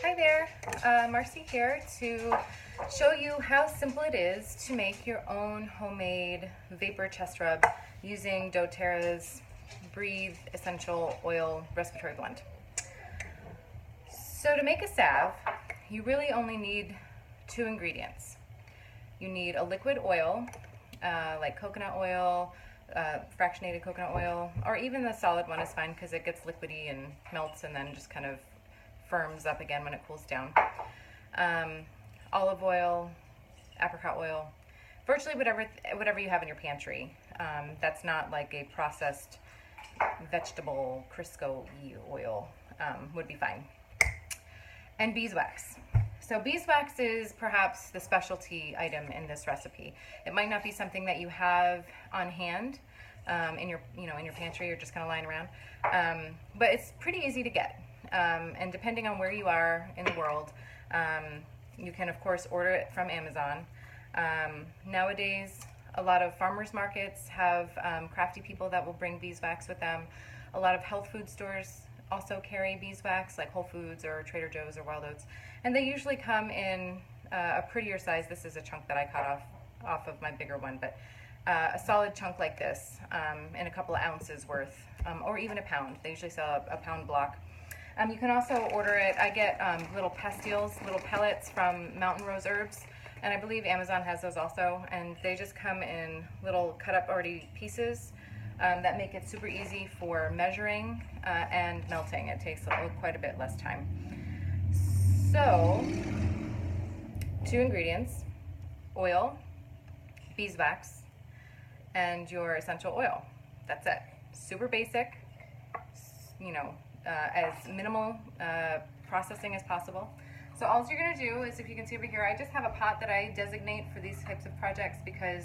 Hi there, Marcy here to show you how simple it is to make your own homemade vapor chest rub using doTERRA's Breathe Essential Oil Respiratory Blend. So to make a salve, you really only need 2 ingredients. You need a liquid oil, like coconut oil, fractionated coconut oil, or even the solid one is fine because it gets liquidy and melts and then just kind of firms up again when it cools down. Olive oil, apricot oil, virtually whatever you have in your pantry. That's not like a processed vegetable Crisco-y oil would be fine. And beeswax. So beeswax is perhaps the specialty item in this recipe. It might not be something that you have on hand in your pantry or just kind of lying around, but it's pretty easy to get. And depending on where you are in the world, you can of course order it from Amazon. Nowadays, a lot of farmers markets have crafty people that will bring beeswax with them. A lot of health food stores also carry beeswax, like Whole Foods or Trader Joe's or Wild Oats, and they usually come in a prettier size. This is a chunk that I cut off of my bigger one, but a solid chunk like this, and a couple of ounces worth, or even a pound. They usually sell a pound block. You can also order it. I get little pastilles, little pellets from Mountain Rose Herbs, and I believe Amazon has those also, and they just come in little cut up already pieces that make it super easy for measuring and melting. It takes quite a bit less time. So, 2 ingredients: oil, beeswax, and your essential oil. That's it. Super basic, as minimal processing as possible. So all you're going to do is, if you can see over here, I just have a pot that I designate for these types of projects because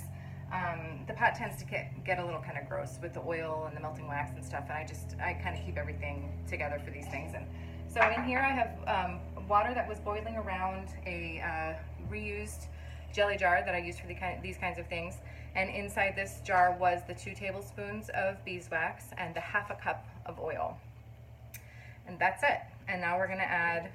the pot tends to get a little kind of gross with the oil and the melting wax and stuff, and I kind of keep everything together for these things. And so in here I have water that was boiling around a reused jelly jar that I use for these kinds of things, and inside this jar was the 2 tablespoons of beeswax and the ½ cup of oil. And that's it. And now we're going to add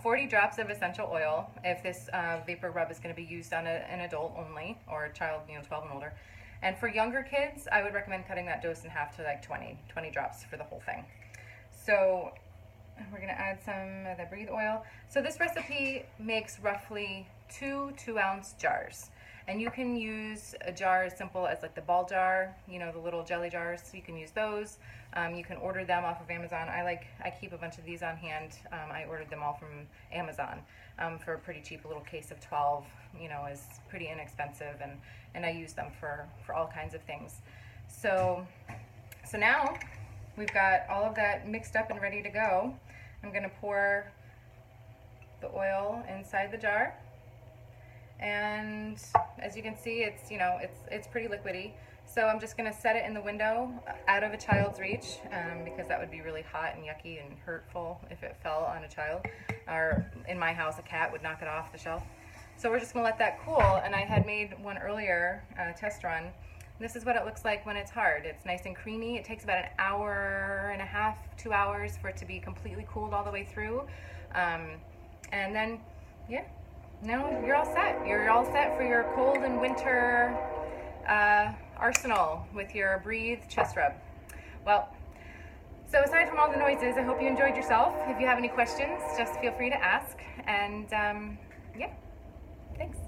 40 drops of essential oil if this vapor rub is going to be used on an adult only, or a child 12 and older. And for younger kids, I would recommend cutting that dose in half to like 20 drops for the whole thing. So we're going to add some of the Breathe oil. So this recipe makes roughly 2 2-ounce jars. And you can use a jar as simple as like the ball jar, the little jelly jars. So you can use those. You can order them off of Amazon. I keep a bunch of these on hand. I ordered them all from Amazon for a pretty cheap. A little case of 12, is pretty inexpensive, and I use them for all kinds of things. So now we've got all of that mixed up and ready to go. I'm going to pour the oil inside the jar. And as you can see, it's pretty liquidy. So I'm just going to set it in the window out of a child's reach, because that would be really hot and yucky and hurtful if it fell on a child. Or in my house, a cat would knock it off the shelf. So we're just going to let that cool. And I had made one earlier, test run. This is what it looks like when it's hard. It's nice and creamy. It takes about an hour and a half, 2 hours for it to be completely cooled all the way through. And then, yeah. No, you're all set. You're all set for your cold and winter arsenal with your Breathe chest rub. Well, so aside from all the noises, I hope you enjoyed yourself. If you have any questions, just feel free to ask. And yeah, thanks.